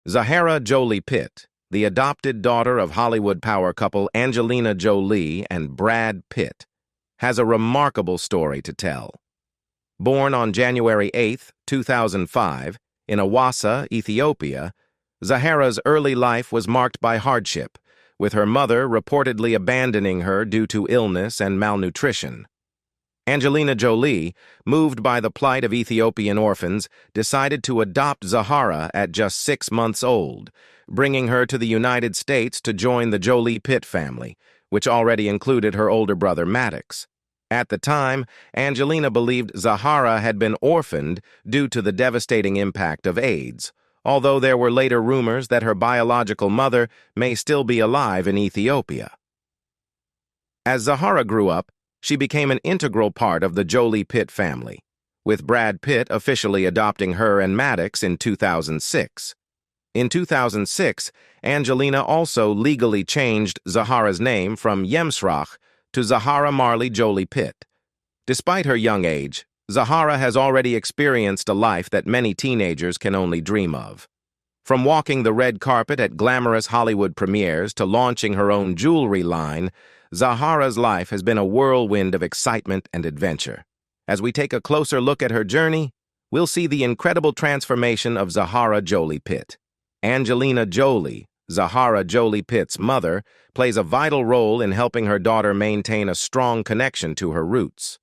Zahara Jolie-Pitt, the adopted daughter of Hollywood power couple Angelina Jolie and Brad Pitt, has a remarkable story to tell. Born on January 8, 2005, in Hawassa, Ethiopia, Zahara's early life was marked by hardship, with her mother reportedly abandoning her due to illness and malnutrition. Angelina Jolie, moved by the plight of Ethiopian orphans, decided to adopt Zahara at just 6 months old, bringing her to the United States to join the Jolie-Pitt family, which already included her older brother Maddox. At the time, Angelina believed Zahara had been orphaned due to the devastating impact of AIDS, although there were later rumors that her biological mother may still be alive in Ethiopia. As Zahara grew up, she became an integral part of the Jolie-Pitt family, with Brad Pitt officially adopting her and Maddox in 2006. In 2006, Angelina also legally changed Zahara's name from Yemsrach to Zahara Marley Jolie-Pitt. Despite her young age, Zahara has already experienced a life that many teenagers can only dream of. From walking the red carpet at glamorous Hollywood premieres to launching her own jewelry line, Zahara's life has been a whirlwind of excitement and adventure. As we take a closer look at her journey, we'll see the incredible transformation of Zahara Jolie-Pitt. Angelina Jolie, Zahara Jolie-Pitt's mother, plays a vital role in helping her daughter maintain a strong connection to her roots.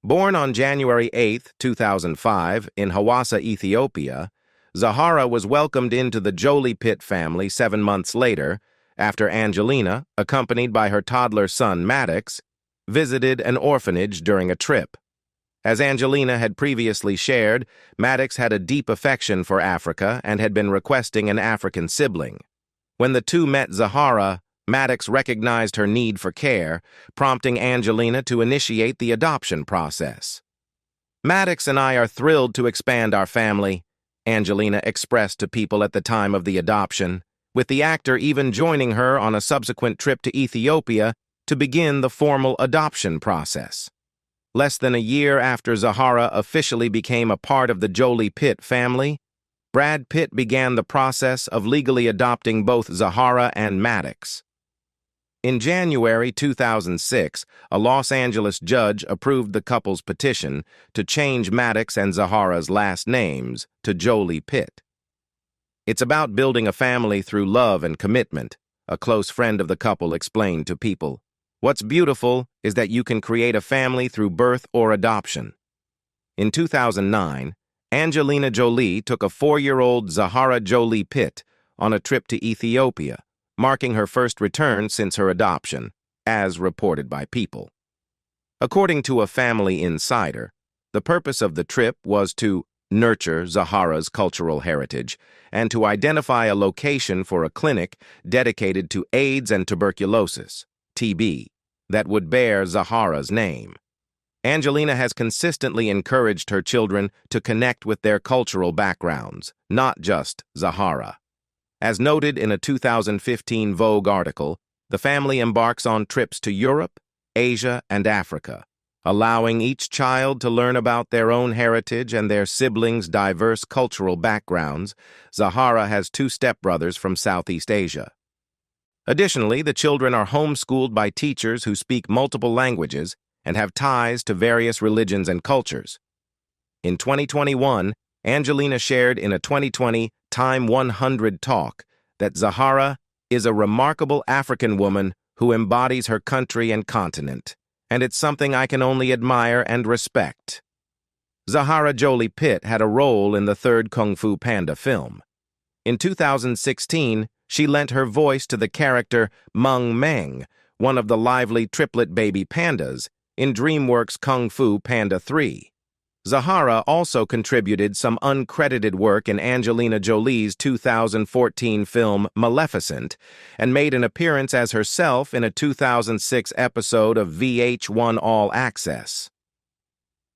Born on January 8, 2005, in Hawassa, Ethiopia, Zahara was welcomed into the Jolie-Pitt family 7 months later, after Angelina, accompanied by her toddler son Maddox, visited an orphanage during a trip. As Angelina had previously shared, Maddox had a deep affection for Africa and had been requesting an African sibling. When the two met Zahara, Maddox recognized her need for care, prompting Angelina to initiate the adoption process. "Maddox and I are thrilled to expand our family," Angelina expressed to people at the time of the adoption, with the actor even joining her on a subsequent trip to Ethiopia to begin the formal adoption process. Less than a year after Zahara officially became a part of the Jolie-Pitt family, Brad Pitt began the process of legally adopting both Zahara and Maddox. In January 2006, a Los Angeles judge approved the couple's petition to change Maddox and Zahara's last names to Jolie-Pitt. "It's about building a family through love and commitment," a close friend of the couple explained to People. "What's beautiful is that you can create a family through birth or adoption." In 2009, Angelina Jolie took a 4-year-old Zahara Jolie-Pitt on a trip to Ethiopia, marking her first return since her adoption, as reported by People. According to a family insider, the purpose of the trip was to nurture Zahara's cultural heritage and to identify a location for a clinic dedicated to AIDS and tuberculosis, TB, that would bear Zahara's name. Angelina has consistently encouraged her children to connect with their cultural backgrounds, not just Zahara. As noted in a 2015 Vogue article, the family embarks on trips to Europe, Asia, and Africa, allowing each child to learn about their own heritage and their siblings' diverse cultural backgrounds. Zahara has 2 stepbrothers from Southeast Asia. Additionally, the children are homeschooled by teachers who speak multiple languages and have ties to various religions and cultures. In 2021, Angelina shared in a 2020 Time 100 talk that Zahara is a remarkable African woman who embodies her country and continent, and it's something I can only admire and respect. Zahara Jolie-Pitt had a role in the 3rd Kung Fu Panda film. In 2016, she lent her voice to the character Meng Meng, one of the lively triplet baby pandas, in DreamWorks' Kung Fu Panda 3. Zahara also contributed some uncredited work in Angelina Jolie's 2014 film Maleficent and made an appearance as herself in a 2006 episode of VH1 All Access.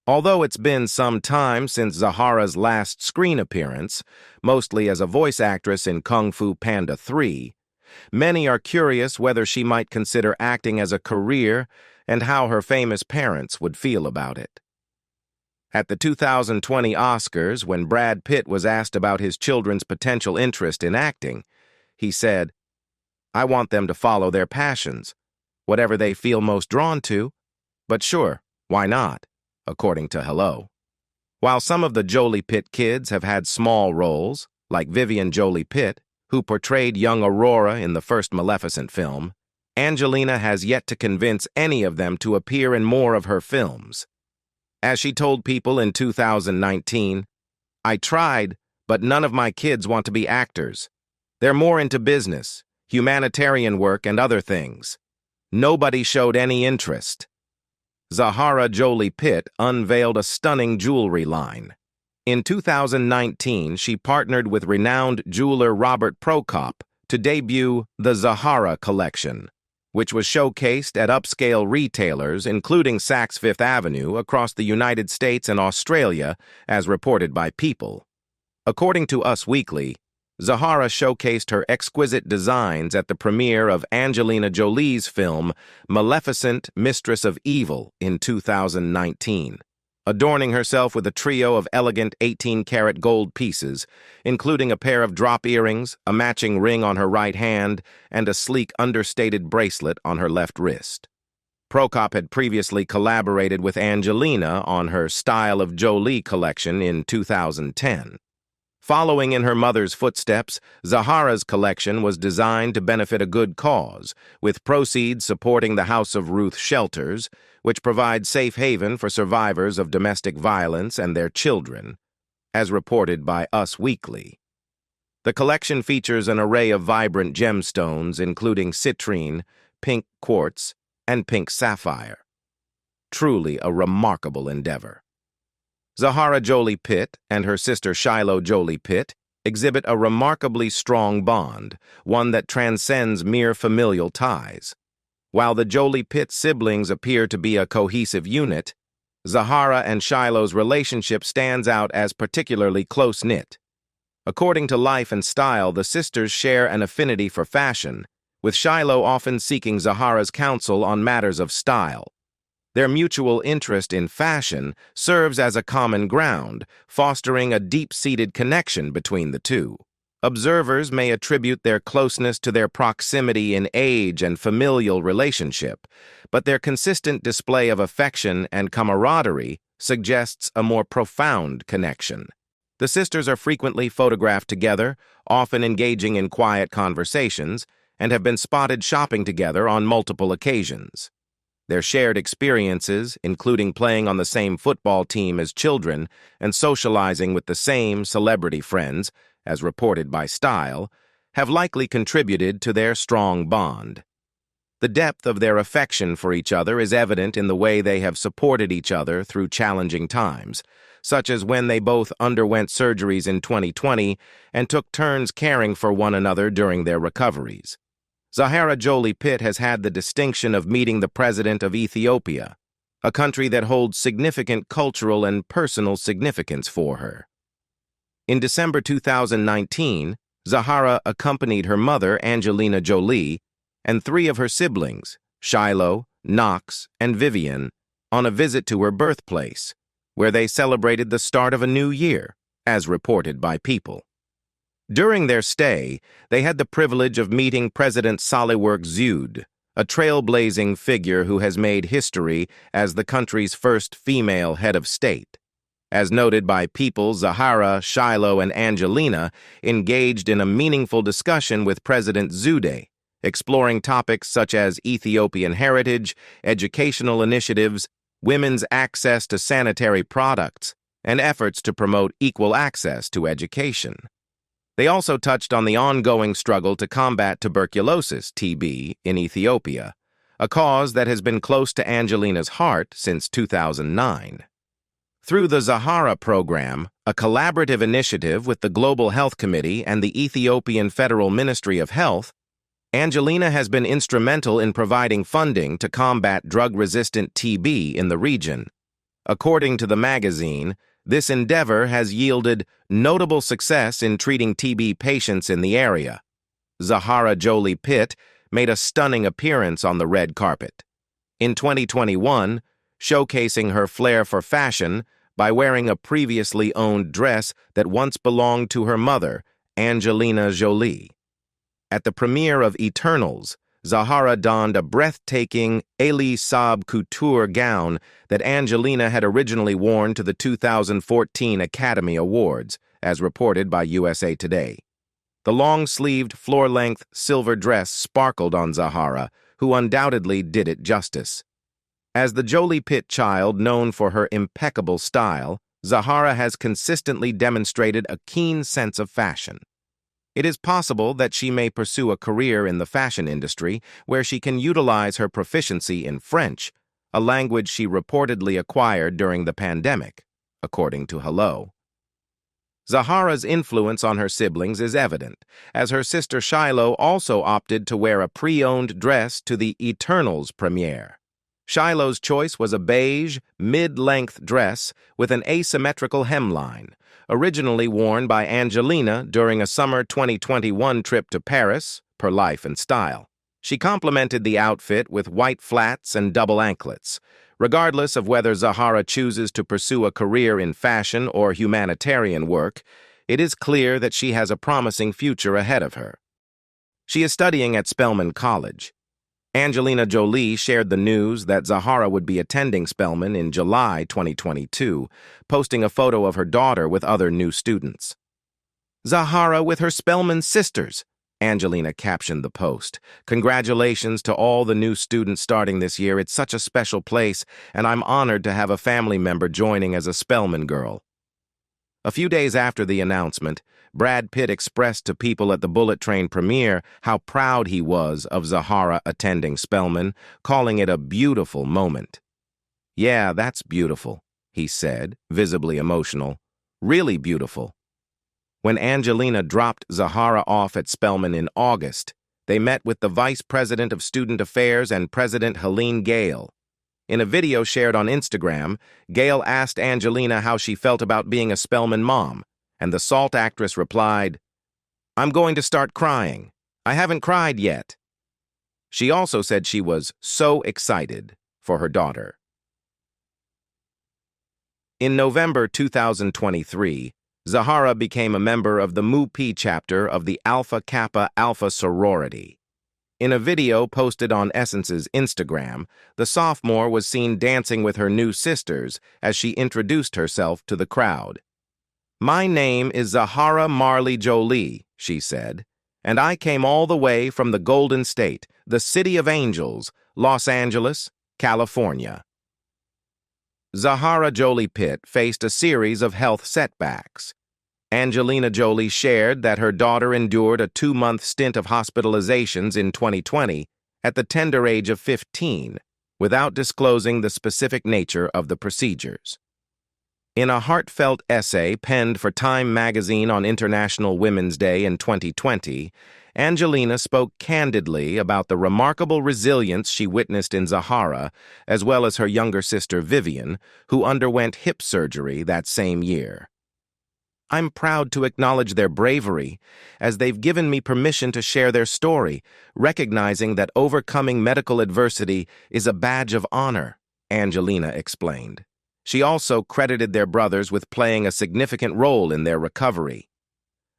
Although it's been some time since Zahara's last screen appearance, mostly as a voice actress in Kung Fu Panda 3, many are curious whether she might consider acting as a career and how her famous parents would feel about it. At the 2020 Oscars, when Brad Pitt was asked about his children's potential interest in acting, he said, "I want them to follow their passions, whatever they feel most drawn to, but sure, why not?" according to Hello. While some of the Jolie-Pitt kids have had small roles, like Vivian Jolie-Pitt, who portrayed young Aurora in the first Maleficent film, Angelina has yet to convince any of them to appear in more of her films. As she told People in 2019, "I tried, but none of my kids want to be actors. They're more into business, humanitarian work, and other things. Nobody showed any interest." Zahara Jolie-Pitt unveiled a stunning jewelry line. In 2019, she partnered with renowned jeweler Robert Prokop to debut the Zahara collection, which was showcased at upscale retailers including Saks Fifth Avenue across the United States and Australia, as reported by People. According to Us Weekly, Zahara showcased her exquisite designs at the premiere of Angelina Jolie's film Maleficent, Mistress of Evil in 2019, adorning herself with a trio of elegant 18-karat gold pieces, including a pair of drop earrings, a matching ring on her right hand, and a sleek understated bracelet on her left wrist. Prokop had previously collaborated with Angelina on her Style of Jolie collection in 2010. Following in her mother's footsteps, Zahara's collection was designed to benefit a good cause, with proceeds supporting the House of Ruth shelters, which provide safe haven for survivors of domestic violence and their children, as reported by Us Weekly. The collection features an array of vibrant gemstones, including citrine, pink quartz, and pink sapphire. Truly a remarkable endeavor. Zahara Jolie-Pitt and her sister Shiloh Jolie-Pitt exhibit a remarkably strong bond, one that transcends mere familial ties. While the Jolie-Pitt siblings appear to be a cohesive unit, Zahara and Shiloh's relationship stands out as particularly close-knit. According to Life and Style, the sisters share an affinity for fashion, with Shiloh often seeking Zahara's counsel on matters of style. Their mutual interest in fashion serves as a common ground, fostering a deep-seated connection between the two. Observers may attribute their closeness to their proximity in age and familial relationship, but their consistent display of affection and camaraderie suggests a more profound connection. The sisters are frequently photographed together, often engaging in quiet conversations, and have been spotted shopping together on multiple occasions. Their shared experiences, including playing on the same football team as children and socializing with the same celebrity friends, as reported by Style, have likely contributed to their strong bond. The depth of their affection for each other is evident in the way they have supported each other through challenging times, such as when they both underwent surgeries in 2020 and took turns caring for one another during their recoveries. Zahara Jolie-Pitt has had the distinction of meeting the president of Ethiopia, a country that holds significant cultural and personal significance for her. In December 2019, Zahara accompanied her mother, Angelina Jolie, and three of her siblings, Shiloh, Knox, and Vivian, on a visit to her birthplace, where they celebrated the start of a new year, as reported by People. During their stay, they had the privilege of meeting President Sahle-Work Zewde, a trailblazing figure who has made history as the country's first female head of state. As noted by People, Zahara, Shiloh, and Angelina engaged in a meaningful discussion with President Zewde, exploring topics such as Ethiopian heritage, educational initiatives, women's access to sanitary products, and efforts to promote equal access to education. They also touched on the ongoing struggle to combat tuberculosis, TB, in Ethiopia, a cause that has been close to Angelina's heart since 2009. Through the Zahara program, a collaborative initiative with the Global Health Committee and the Ethiopian Federal Ministry of Health, Angelina has been instrumental in providing funding to combat drug-resistant TB in the region. According to the magazine, this endeavor has yielded notable success in treating TB patients in the area. Zahara Jolie-Pitt made a stunning appearance on the red carpet. In 2021, showcasing her flair for fashion, by wearing a previously owned dress that once belonged to her mother, Angelina Jolie. At the premiere of Eternals, Zahara donned a breathtaking Elie Saab couture gown that Angelina had originally worn to the 2014 Academy Awards, as reported by USA Today. The long-sleeved, floor-length silver dress sparkled on Zahara, who undoubtedly did it justice. As the Jolie-Pitt child known for her impeccable style, Zahara has consistently demonstrated a keen sense of fashion. It is possible that she may pursue a career in the fashion industry where she can utilize her proficiency in French, a language she reportedly acquired during the pandemic, according to Hello. Zahara's influence on her siblings is evident, as her sister Shiloh also opted to wear a pre-owned dress to the Eternals premiere. Shiloh's choice was a beige, mid-length dress with an asymmetrical hemline, originally worn by Angelina during a summer 2021 trip to Paris, per Life and Style. She complemented the outfit with white flats and double anklets. Regardless of whether Zahara chooses to pursue a career in fashion or humanitarian work, it is clear that she has a promising future ahead of her. She is studying at Spelman College. Angelina Jolie shared the news that Zahara would be attending Spelman in July 2022, posting a photo of her daughter with other new students. "Zahara with her Spelman sisters," Angelina captioned the post. "Congratulations to all the new students starting this year. It's such a special place, and I'm honored to have a family member joining as a Spelman girl." A few days after the announcement, Brad Pitt expressed to people at the Bullet Train premiere how proud he was of Zahara attending Spelman, calling it a beautiful moment. "Yeah, that's beautiful," he said, visibly emotional. "Really beautiful." When Angelina dropped Zahara off at Spelman in August, they met with the Vice President of Student Affairs and President Helene Gayle. In a video shared on Instagram, Gayle asked Angelina how she felt about being a Spelman mom, and the SALT actress replied, "I'm going to start crying. I haven't cried yet." She also said she was so excited for her daughter. In November 2023, Zahara became a member of the Mu Pi chapter of the Alpha Kappa Alpha sorority. In a video posted on Essence's Instagram, the sophomore was seen dancing with her new sisters as she introduced herself to the crowd. "My name is Zahara Marley Jolie," she said, "and I came all the way from the Golden State, the City of Angels, Los Angeles, California." Zahara Jolie-Pitt faced a series of health setbacks. Angelina Jolie shared that her daughter endured a 2-month stint of hospitalizations in 2020 at the tender age of 15, without disclosing the specific nature of the procedures. In a heartfelt essay penned for Time magazine on International Women's Day in 2020, Angelina spoke candidly about the remarkable resilience she witnessed in Zahara, as well as her younger sister Vivian, who underwent hip surgery that same year. "I'm proud to acknowledge their bravery, as they've given me permission to share their story, recognizing that overcoming medical adversity is a badge of honor," Angelina explained. She also credited their brothers with playing a significant role in their recovery.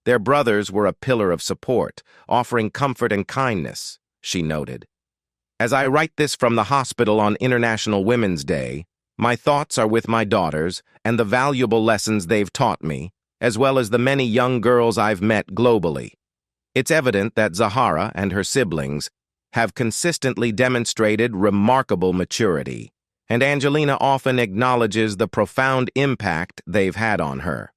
"Their brothers were a pillar of support, offering comfort and kindness," she noted. "As I write this from the hospital on International Women's Day, my thoughts are with my daughters and the valuable lessons they've taught me, as well as the many young girls I've met globally. It's evident that Zahara and her siblings have consistently demonstrated remarkable maturity, and Angelina often acknowledges the profound impact they've had on her.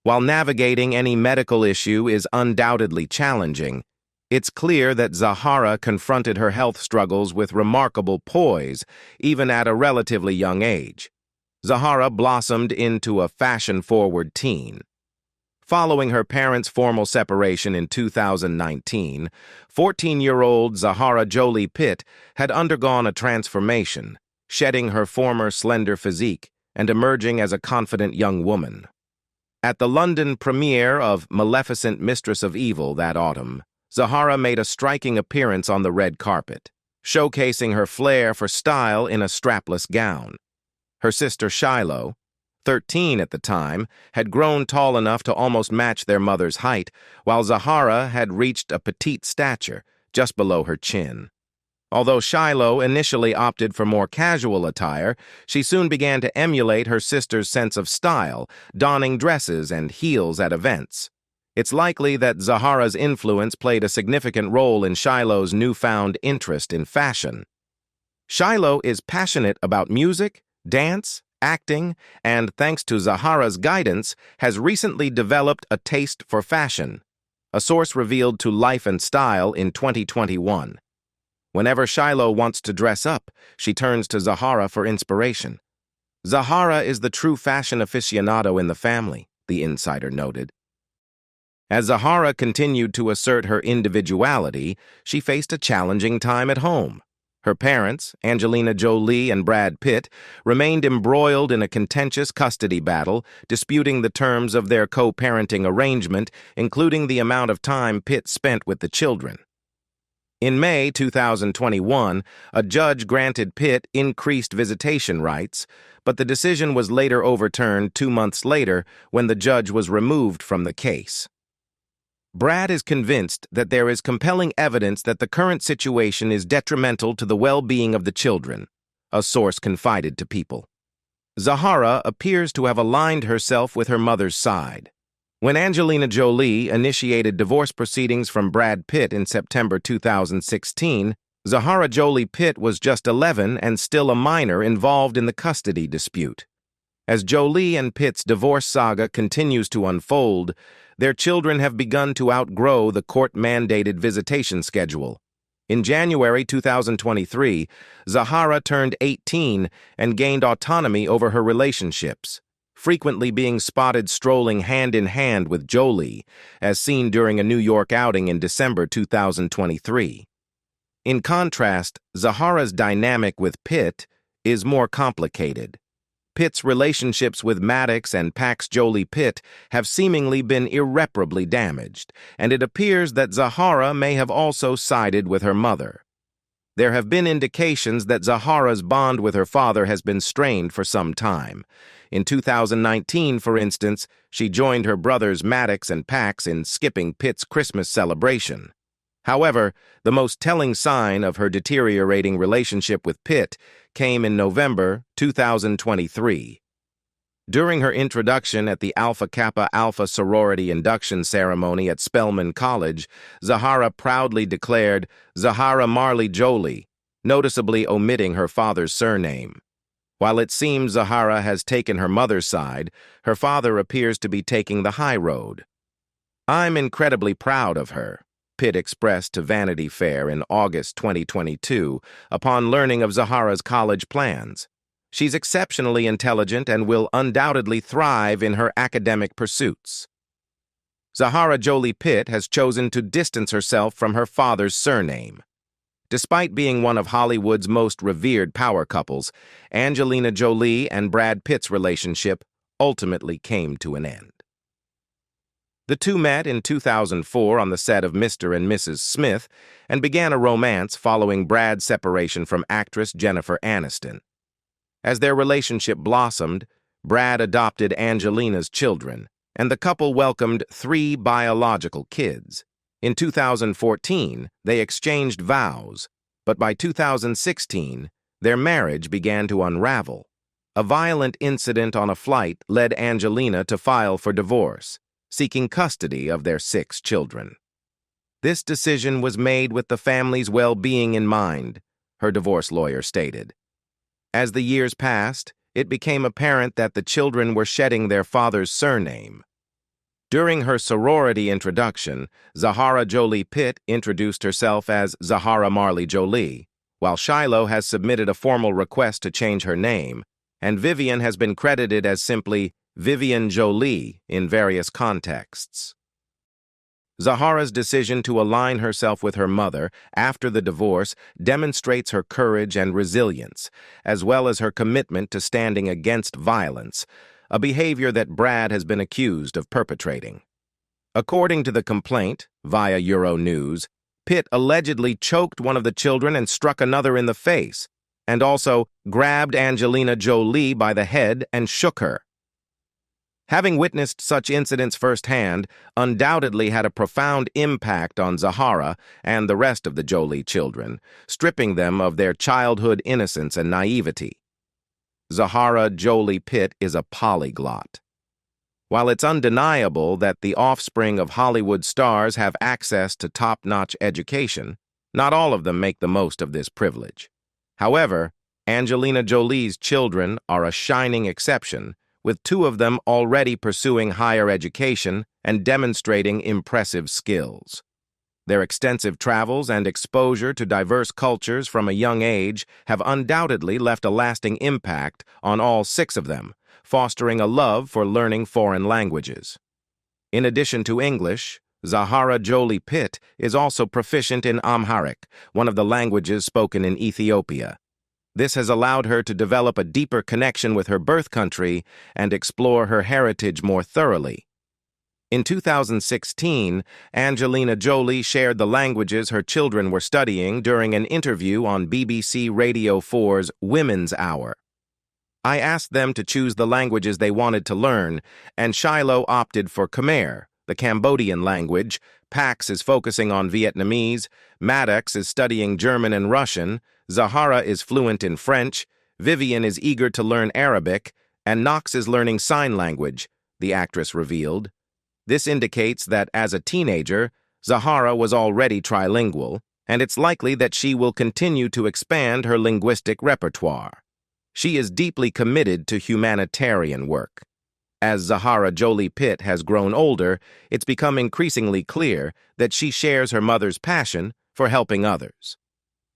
While navigating any medical issue is undoubtedly challenging, it's clear that Zahara confronted her health struggles with remarkable poise, even at a relatively young age. Zahara blossomed into a fashion-forward teen. Following her parents' formal separation in 2019, 14-year-old Zahara Jolie-Pitt had undergone a transformation, shedding her former slender physique and emerging as a confident young woman. At the London premiere of Maleficent Mistress of Evil that autumn, Zahara made a striking appearance on the red carpet, showcasing her flair for style in a strapless gown. Her sister Shiloh, 13 at the time, had grown tall enough to almost match their mother's height, while Zahara had reached a petite stature, just below her chin. Although Shiloh initially opted for more casual attire, she soon began to emulate her sister's sense of style, donning dresses and heels at events. It's likely that Zahara's influence played a significant role in Shiloh's newfound interest in fashion. Shiloh is passionate about music, dance, acting, and, thanks to Zahara's guidance, has recently developed a taste for fashion, a source revealed to Life and Style in 2021. Whenever Shiloh wants to dress up, she turns to Zahara for inspiration. Zahara is the true fashion aficionado in the family, the insider noted. As Zahara continued to assert her individuality, she faced a challenging time at home. Her parents, Angelina Jolie and Brad Pitt, remained embroiled in a contentious custody battle, disputing the terms of their co-parenting arrangement, including the amount of time Pitt spent with the children. In May 2021, a judge granted Pitt increased visitation rights, but the decision was later overturned 2 months later when the judge was removed from the case. Brad is convinced that there is compelling evidence that the current situation is detrimental to the well-being of the children, a source confided to People. Zahara appears to have aligned herself with her mother's side. When Angelina Jolie initiated divorce proceedings from Brad Pitt in September 2016, Zahara Jolie-Pitt was just 11 and still a minor involved in the custody dispute. As Jolie and Pitt's divorce saga continues to unfold, their children have begun to outgrow the court-mandated visitation schedule. In January 2023, Zahara turned 18 and gained autonomy over her relationships, frequently being spotted strolling hand-in-hand with Jolie, as seen during a New York outing in December 2023. In contrast, Zahara's dynamic with Pitt is more complicated. Pitt's relationships with Maddox and Pax Jolie-Pitt have seemingly been irreparably damaged, and it appears that Zahara may have also sided with her mother. There have been indications that Zahara's bond with her father has been strained for some time. In 2019, for instance, she joined her brothers Maddox and Pax in skipping Pitt's Christmas celebration. However, the most telling sign of her deteriorating relationship with Pitt came in November 2023. During her introduction at the Alpha Kappa Alpha sorority induction ceremony at Spelman College, Zahara proudly declared Zahara Marley Jolie, noticeably omitting her father's surname. While it seems Zahara has taken her mother's side, her father appears to be taking the high road. "I'm incredibly proud of her," Pitt expressed to Vanity Fair in August 2022 upon learning of Zahara's college plans. "She's exceptionally intelligent and will undoubtedly thrive in her academic pursuits." Zahara Jolie-Pitt has chosen to distance herself from her father's surname. Despite being one of Hollywood's most revered power couples, Angelina Jolie and Brad Pitt's relationship ultimately came to an end. The two met in 2004 on the set of Mr. and Mrs. Smith and began a romance following Brad's separation from actress Jennifer Aniston. As their relationship blossomed, Brad adopted Angelina's children, and the couple welcomed 3 biological kids. In 2014, they exchanged vows, but by 2016, their marriage began to unravel. A violent incident on a flight led Angelina to file for divorce, seeking custody of their 6 children. "This decision was made with the family's well-being in mind," her divorce lawyer stated. As the years passed, it became apparent that the children were shedding their father's surname. During her sorority introduction, Zahara Jolie-Pitt introduced herself as Zahara Marley Jolie, while Shiloh has submitted a formal request to change her name, and Vivian has been credited as simply Vivian Jolie in various contexts. Zahara's decision to align herself with her mother after the divorce demonstrates her courage and resilience, as well as her commitment to standing against violence, a behavior that Brad has been accused of perpetrating. According to the complaint, via Euronews, Pitt allegedly choked one of the children and struck another in the face, and also grabbed Angelina Jolie by the head and shook her. Having witnessed such incidents firsthand undoubtedly had a profound impact on Zahara and the rest of the Jolie children, stripping them of their childhood innocence and naivety. Zahara Jolie-Pitt is a polyglot. While it's undeniable that the offspring of Hollywood stars have access to top-notch education, not all of them make the most of this privilege. However, Angelina Jolie's children are a shining exception, with 2 of them already pursuing higher education and demonstrating impressive skills. Their extensive travels and exposure to diverse cultures from a young age have undoubtedly left a lasting impact on all 6 of them, fostering a love for learning foreign languages. In addition to English, Zahara Jolie-Pitt is also proficient in Amharic, one of the languages spoken in Ethiopia. This has allowed her to develop a deeper connection with her birth country and explore her heritage more thoroughly. In 2016, Angelina Jolie shared the languages her children were studying during an interview on BBC Radio 4's Women's Hour. I asked them to choose the languages they wanted to learn, and Shiloh opted for Khmer, the Cambodian language. Pax is focusing on Vietnamese, Maddox is studying German and Russian, Zahara is fluent in French, Vivian is eager to learn Arabic, and Knox is learning sign language, the actress revealed. This indicates that as a teenager, Zahara was already trilingual, and it's likely that she will continue to expand her linguistic repertoire. She is deeply committed to humanitarian work. As Zahara Jolie-Pitt has grown older, it's become increasingly clear that she shares her mother's passion for helping others.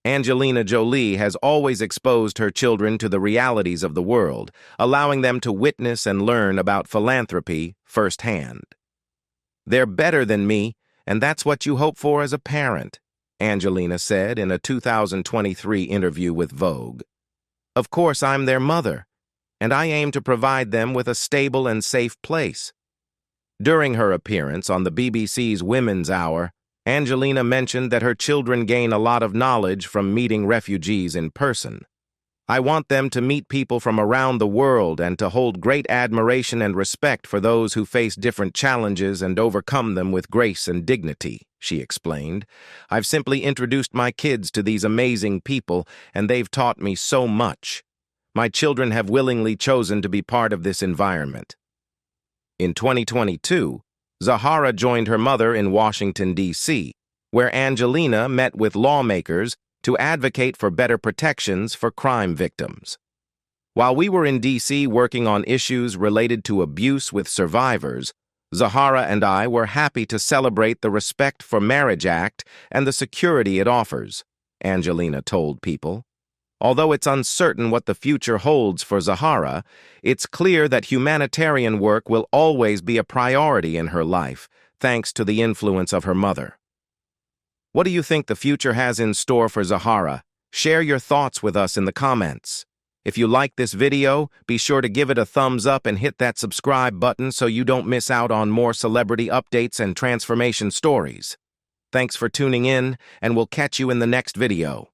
Angelina Jolie has always exposed her children to the realities of the world, allowing them to witness and learn about philanthropy firsthand. "They're better than me, and that's what you hope for as a parent," Angelina said in a 2023 interview with Vogue. "Of course, I'm their mother, and I aim to provide them with a stable and safe place." During her appearance on the BBC's Women's Hour, Angelina mentioned that her children gain a lot of knowledge from meeting refugees in person. "I want them to meet people from around the world and to hold great admiration and respect for those who face different challenges and overcome them with grace and dignity," she explained. "I've simply introduced my kids to these amazing people, and they've taught me so much. My children have willingly chosen to be part of this environment." In 2022, Zahara joined her mother in Washington, D.C., where Angelina met with lawmakers to advocate for better protections for crime victims. "While we were in D.C. working on issues related to abuse with survivors, Zahara and I were happy to celebrate the Respect for Marriage Act and the security it offers," Angelina told People. Although it's uncertain what the future holds for Zahara, it's clear that humanitarian work will always be a priority in her life, thanks to the influence of her mother. What do you think the future has in store for Zahara? Share your thoughts with us in the comments. If you like this video, be sure to give it a thumbs up and hit that subscribe button so you don't miss out on more celebrity updates and transformation stories. Thanks for tuning in, and we'll catch you in the next video.